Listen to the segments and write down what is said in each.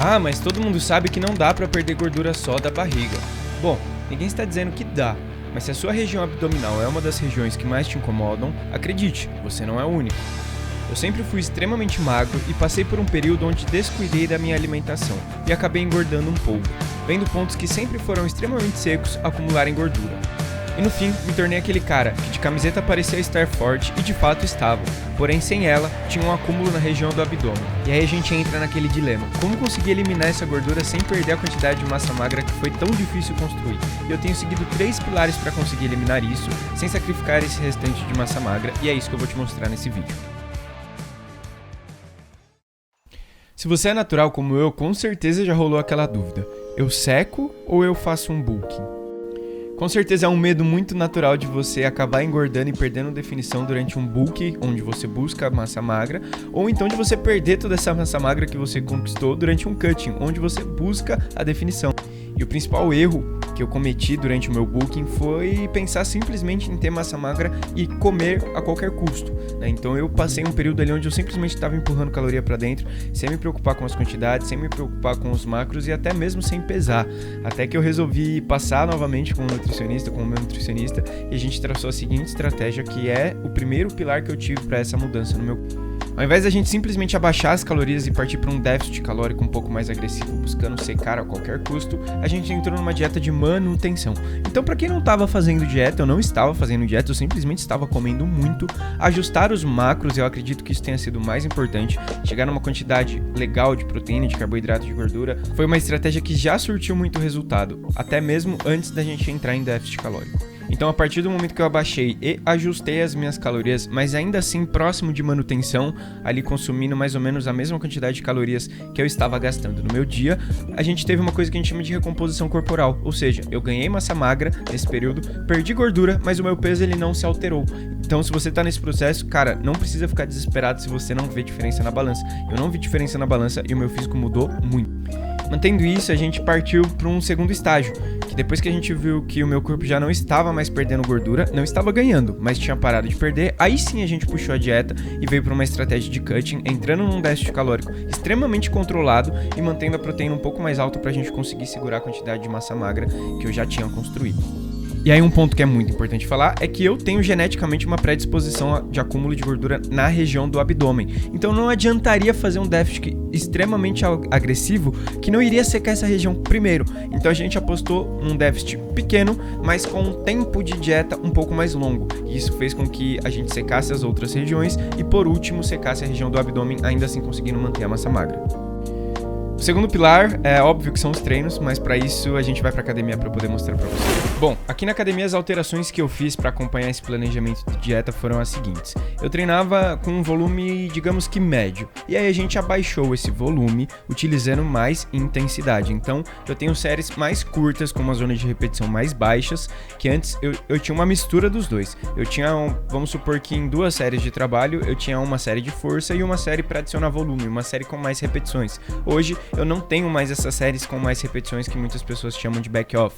Ah, mas todo mundo sabe que não dá pra perder gordura só da barriga. Bom, ninguém está dizendo que dá, mas se a sua região abdominal é uma das regiões que mais te incomodam, acredite, você não é o único. Eu sempre fui extremamente magro e passei por um período onde descuidei da minha alimentação e acabei engordando um pouco, vendo pontos que sempre foram extremamente secos acumularem gordura. E no fim, me tornei aquele cara que de camiseta parecia estar forte e de fato estava, porém sem ela, tinha um acúmulo na região do abdômen. E aí a gente entra naquele dilema, como conseguir eliminar essa gordura sem perder a quantidade de massa magra que foi tão difícil construir? E eu tenho seguido 3 pilares para conseguir eliminar isso, sem sacrificar esse restante de massa magra, e é isso que eu vou te mostrar nesse vídeo. Se você é natural como eu, com certeza já rolou aquela dúvida, eu seco ou eu faço um bulking? Com certeza é um medo muito natural de você acabar engordando e perdendo definição durante um bulk, onde você busca massa magra, ou então de você perder toda essa massa magra que você conquistou durante um cutting, onde você busca a definição. E o principal erro que eu cometi durante o meu bulking foi pensar simplesmente em ter massa magra e comer a qualquer custo, né? Então eu passei um período ali onde eu simplesmente estava empurrando caloria para dentro, sem me preocupar com as quantidades, sem me preocupar com os macros e até mesmo sem pesar. Até que eu resolvi passar novamente com o meu nutricionista, e a gente traçou a seguinte estratégia, que é o primeiro pilar que eu tive para essa mudança no meu. Ao invés da gente simplesmente abaixar as calorias e partir para um déficit calórico um pouco mais agressivo, buscando secar a qualquer custo, a gente entrou numa dieta de manutenção. Então, para quem não estava fazendo dieta, eu não estava fazendo dieta, eu simplesmente estava comendo muito, ajustar os macros, eu acredito que isso tenha sido o mais importante, chegar numa quantidade legal de proteína, de carboidrato, de gordura, foi uma estratégia que já surtiu muito resultado, até mesmo antes da gente entrar em déficit calórico. Então, a partir do momento que eu abaixei e ajustei as minhas calorias, mas ainda assim próximo de manutenção, ali consumindo mais ou menos a mesma quantidade de calorias que eu estava gastando no meu dia, a gente teve uma coisa que a gente chama de recomposição corporal, ou seja, eu ganhei massa magra nesse período, perdi gordura, mas o meu peso ele não se alterou. Então, se você tá nesse processo, cara, não precisa ficar desesperado se você não vê diferença na balança. Eu não vi diferença na balança e o meu físico mudou muito. Mantendo isso, a gente partiu para um segundo estágio, que depois que a gente viu que o meu corpo já não estava mais perdendo gordura, não estava ganhando, mas tinha parado de perder, aí sim a gente puxou a dieta e veio para uma estratégia de cutting, entrando num déficit calórico extremamente controlado e mantendo a proteína um pouco mais alta para a gente conseguir segurar a quantidade de massa magra que eu já tinha construído. E aí um ponto que é muito importante falar é que eu tenho geneticamente uma predisposição de acúmulo de gordura na região do abdômen. Então não adiantaria fazer um déficit extremamente agressivo que não iria secar essa região primeiro. Então a gente apostou num déficit pequeno, mas com um tempo de dieta um pouco mais longo. E isso fez com que a gente secasse as outras regiões e por último secasse a região do abdômen, ainda assim conseguindo manter a massa magra. O segundo pilar é óbvio que são os treinos, mas para isso a gente vai para academia para poder mostrar para vocês. Bom, aqui na academia as alterações que eu fiz para acompanhar esse planejamento de dieta foram as seguintes. Eu treinava com um volume, digamos que médio, e aí a gente abaixou esse volume utilizando mais intensidade. Então eu tenho séries mais curtas com uma zona de repetição mais baixas, que antes eu tinha uma mistura dos dois. Eu tinha, vamos supor que em 2 séries de trabalho eu tinha uma série de força e uma série para adicionar volume, uma série com mais repetições. Hoje eu não tenho mais essas séries com mais repetições que muitas pessoas chamam de back-off.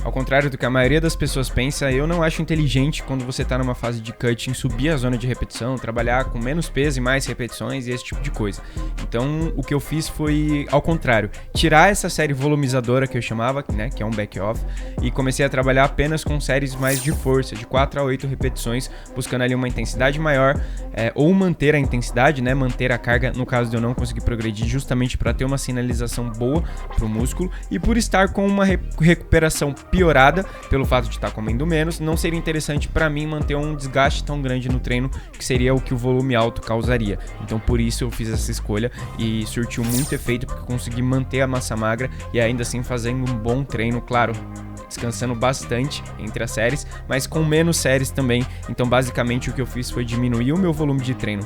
Ao contrário do que a maioria das pessoas pensa, eu não acho inteligente quando você está numa fase de cutting subir a zona de repetição, trabalhar com menos peso e mais repetições e esse tipo de coisa. Então o que eu fiz foi ao contrário, tirar essa série volumizadora que eu chamava, né, que é um back-off, e comecei a trabalhar apenas com séries mais de força, de 4 a 8 repetições, buscando ali uma intensidade maior, ou manter a intensidade, né, manter a carga, no caso de eu não conseguir progredir, justamente para ter uma sinalização boa para o músculo, e por estar com uma recuperação piorada pelo fato de estar comendo menos, não seria interessante para mim manter um desgaste tão grande no treino, que seria o que o volume alto causaria. Então por isso eu fiz essa escolha e surtiu muito efeito, porque consegui manter a massa magra e ainda assim fazendo um bom treino, claro, descansando bastante entre as séries, mas com menos séries também. Então basicamente o que eu fiz foi diminuir o meu volume de treino,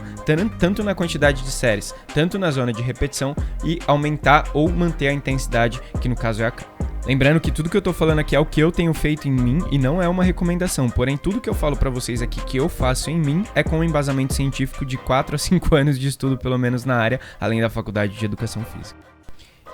tanto na quantidade de séries, tanto na zona de repetição, e aumentar ou manter a intensidade, que no caso é a carga. Lembrando que tudo que eu tô falando aqui é o que eu tenho feito em mim e não é uma recomendação, porém tudo que eu falo pra vocês aqui que eu faço em mim é com um embasamento científico de 4 a 5 anos de estudo pelo menos na área, além da faculdade de educação física.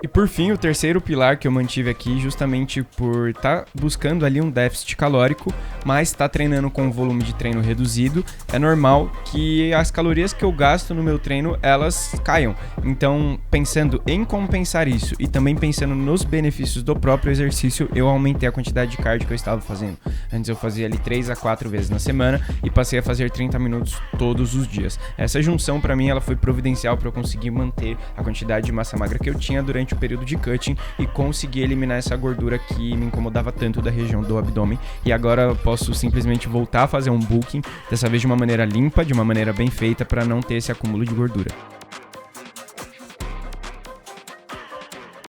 E por fim, o terceiro pilar que eu mantive aqui, justamente por estar buscando ali um déficit calórico, mas estar treinando com um volume de treino reduzido, é normal que as calorias que eu gasto no meu treino, elas caiam. Então, pensando em compensar isso e também pensando nos benefícios do próprio exercício, eu aumentei a quantidade de cardio que eu estava fazendo. Antes eu fazia ali 3 a 4 vezes na semana e passei a fazer 30 minutos todos os dias. Essa junção, para mim, ela foi providencial para eu conseguir manter a quantidade de massa magra que eu tinha durante o período de cutting e conseguir eliminar essa gordura que me incomodava tanto da região do abdômen. E agora eu posso simplesmente voltar a fazer um bulking, dessa vez de uma maneira limpa, de uma maneira bem feita, para não ter esse acúmulo de gordura.